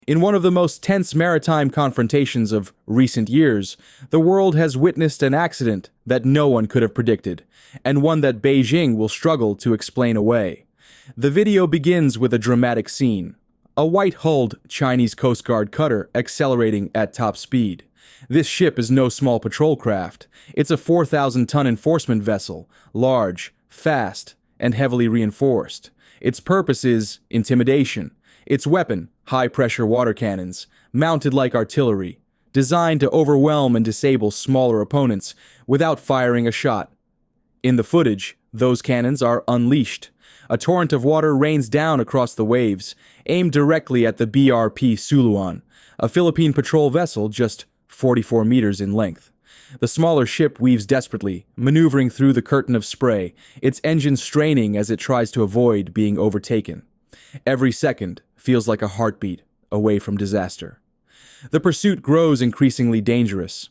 In one of the most tense maritime confrontations of recent years, the world has witnessed an accident that no one could have predicted, and one that Beijing will struggle to explain away. The video begins with a dramatic scene. A white-hulled Chinese Coast Guard cutter accelerating at top speed. This ship is no small patrol craft. It's a 4,000-ton enforcement vessel, large, fast, and heavily reinforced. Its purpose is intimidation. Its weapon, high-pressure water cannons, mounted like artillery, designed to overwhelm and disable smaller opponents without firing a shot. In the footage, those cannons are unleashed. A torrent of water rains down across the waves, aimed directly at the BRP Suluan, a Philippine patrol vessel just 44 meters in length. The smaller ship weaves desperately, maneuvering through the curtain of spray, its engine straining as it tries to avoid being overtaken. Every second feels like a heartbeat away from disaster. The pursuit grows increasingly dangerous.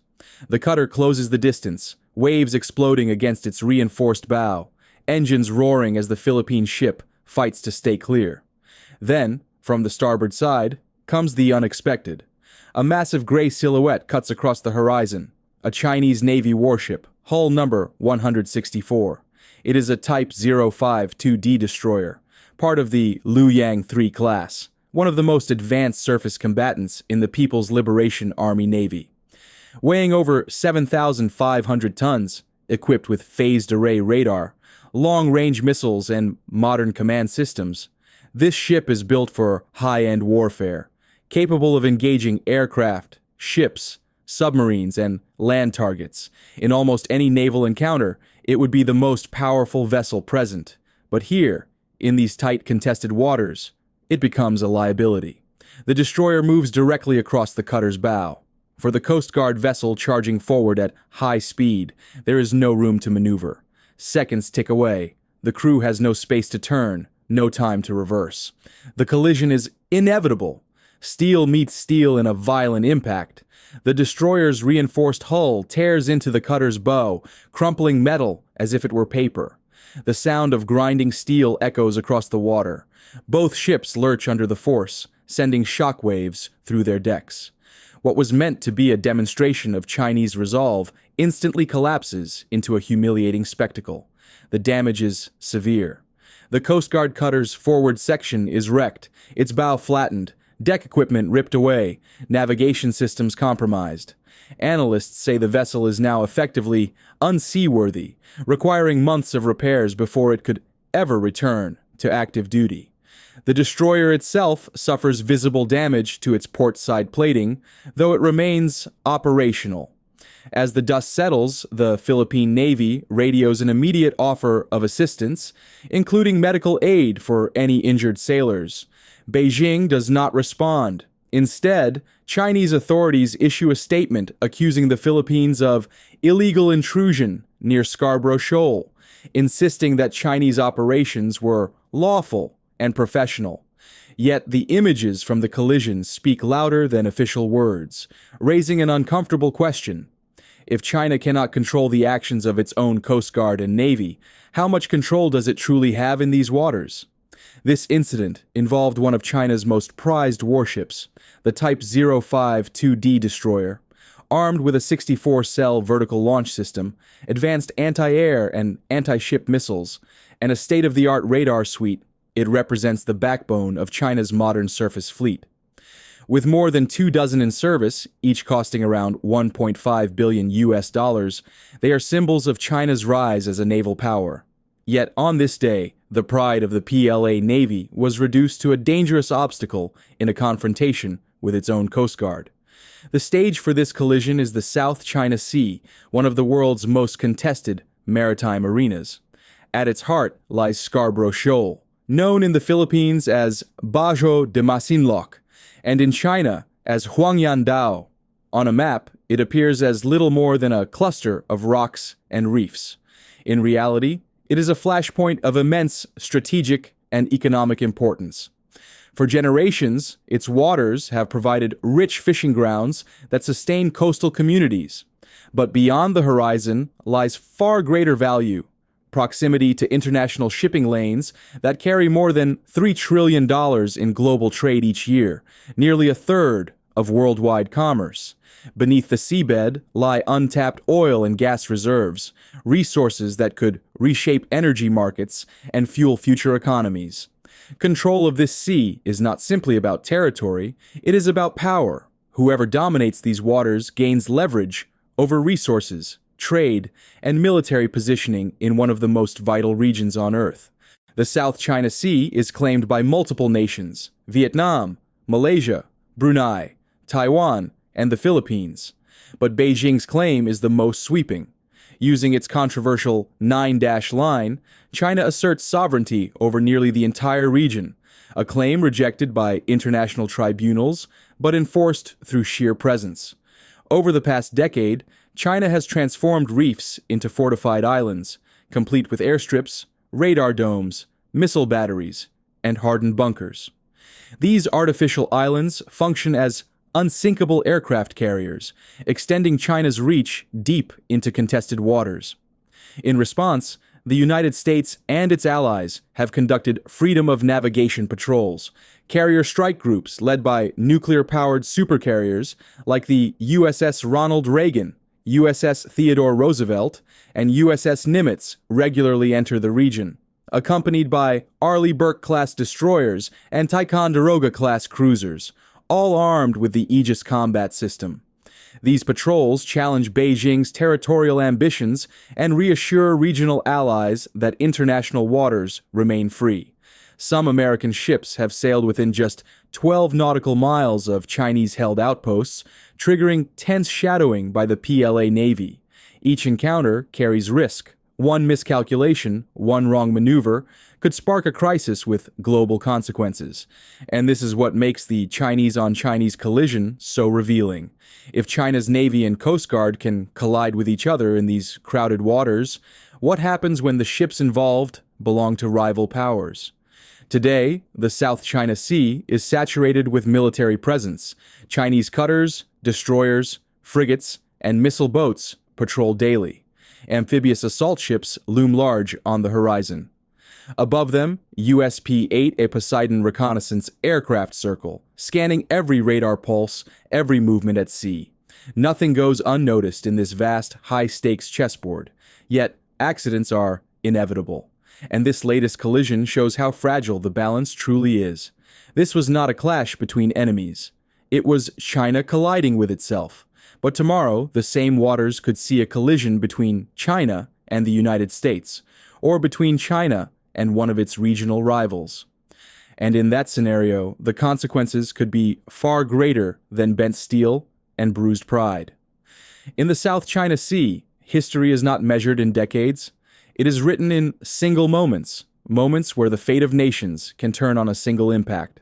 The cutter closes the distance, waves exploding against its reinforced bow, engines roaring as the Philippine ship fights to stay clear. Then, from the starboard side, comes the unexpected. A massive gray silhouette cuts across the horizon, a Chinese Navy warship, hull number 164. It is a Type 05 2D destroyer, part of the Luoyang 3 class, one of the most advanced surface combatants in the People's Liberation Army Navy. Weighing over 7,500 tons, equipped with phased array radar, long-range missiles, and modern command systems, this ship is built for high-end warfare, capable of engaging aircraft, ships, submarines, and land targets. In almost any naval encounter, it would be the most powerful vessel present. But here, in these tight contested waters, it becomes a liability. The destroyer moves directly across the cutter's bow. For the Coast Guard vessel charging forward at high speed, there is no room to maneuver. Seconds tick away. The crew has no space to turn, no time to reverse. The collision is inevitable. Steel meets steel in a violent impact. The destroyer's reinforced hull tears into the cutter's bow, crumpling metal as if it were paper. The sound of grinding steel echoes across the water. Both ships lurch under the force, sending shock waves through their decks. What was meant to be a demonstration of Chinese resolve instantly collapses into a humiliating spectacle. The damage is severe. The Coast Guard cutter's forward section is wrecked, its bow flattened, deck equipment ripped away, navigation systems compromised. Analysts say the vessel is now effectively unseaworthy, requiring months of repairs before it could ever return to active duty. The destroyer itself suffers visible damage to its port side plating, though it remains operational. As the dust settles, the Philippine Navy radios an immediate offer of assistance, including medical aid for any injured sailors. Beijing does not respond. Instead, Chinese authorities issue a statement accusing the Philippines of illegal intrusion near Scarborough Shoal, insisting that Chinese operations were lawful and professional. Yet the images from the collision speak louder than official words, raising an uncomfortable question. If China cannot control the actions of its own Coast Guard and Navy, how much control does it truly have in these waters? This incident involved one of China's most prized warships, the Type 05 2D destroyer. Armed with a 64-cell vertical launch system, advanced anti-air and anti-ship missiles, and a state-of-the-art radar suite, it represents the backbone of China's modern surface fleet. With more than 24 in service, each costing around $1.5 billion, they are symbols of China's rise as a naval power. Yet on this day, the pride of the PLA Navy was reduced to a dangerous obstacle in a confrontation with its own Coast Guard. The stage for this collision is the South China Sea, one of the world's most contested maritime arenas. At its heart lies Scarborough Shoal, known in the Philippines as Bajo de Masinloc, and in China as Huangyandao. On a map, it appears as little more than a cluster of rocks and reefs. In reality, it is a flashpoint of immense strategic and economic importance. For generations, its waters have provided rich fishing grounds that sustain coastal communities. But beyond the horizon lies far greater value: proximity to international shipping lanes that carry more than $3 trillion in global trade each year, nearly a third of worldwide commerce. Beneath the seabed lie untapped oil and gas reserves, resources that could reshape energy markets and fuel future economies. Control of this sea is not simply about territory, it is about power. Whoever dominates these waters gains leverage over resources, trade, and military positioning in one of the most vital regions on Earth. The South China Sea is claimed by multiple nations: Vietnam, Malaysia, Brunei, Taiwan, and the Philippines. But Beijing's claim is the most sweeping. Using its controversial nine-dash line, China asserts sovereignty over nearly the entire region, a claim rejected by international tribunals, but enforced through sheer presence. Over the past decade, China has transformed reefs into fortified islands, complete with airstrips, radar domes, missile batteries, and hardened bunkers. These artificial islands function as unsinkable aircraft carriers, extending China's reach deep into contested waters. In response, the United States and its allies have conducted freedom of navigation patrols, carrier strike groups led by nuclear-powered supercarriers like the USS Ronald Reagan, USS Theodore Roosevelt, and USS Nimitz regularly enter the region, accompanied by Arleigh Burke-class destroyers and Ticonderoga-class cruisers, all armed with the Aegis combat system. These patrols challenge Beijing's territorial ambitions and reassure regional allies that international waters remain free. Some American ships have sailed within just 12 nautical miles of Chinese-held outposts, triggering tense shadowing by the PLA Navy. Each encounter carries risk. One miscalculation, one wrong maneuver, could spark a crisis with global consequences. And this is what makes the Chinese-on-Chinese collision so revealing. If China's Navy and Coast Guard can collide with each other in these crowded waters, what happens when the ships involved belong to rival powers? Today, the South China Sea is saturated with military presence. Chinese cutters, destroyers, frigates, and missile boats patrol daily. Amphibious assault ships loom large on the horizon. Above them, USP-8, a Poseidon reconnaissance aircraft circle, scanning every radar pulse, every movement at sea. Nothing goes unnoticed in this vast, high-stakes chessboard. Yet, accidents are inevitable. And this latest collision shows how fragile the balance truly is. This was not a clash between enemies. It was China colliding with itself. But tomorrow, the same waters could see a collision between China and the United States, or between China and one of its regional rivals. And in that scenario, the consequences could be far greater than bent steel and bruised pride. In the South China Sea, history is not measured in decades. It is written in single moments, moments where the fate of nations can turn on a single impact.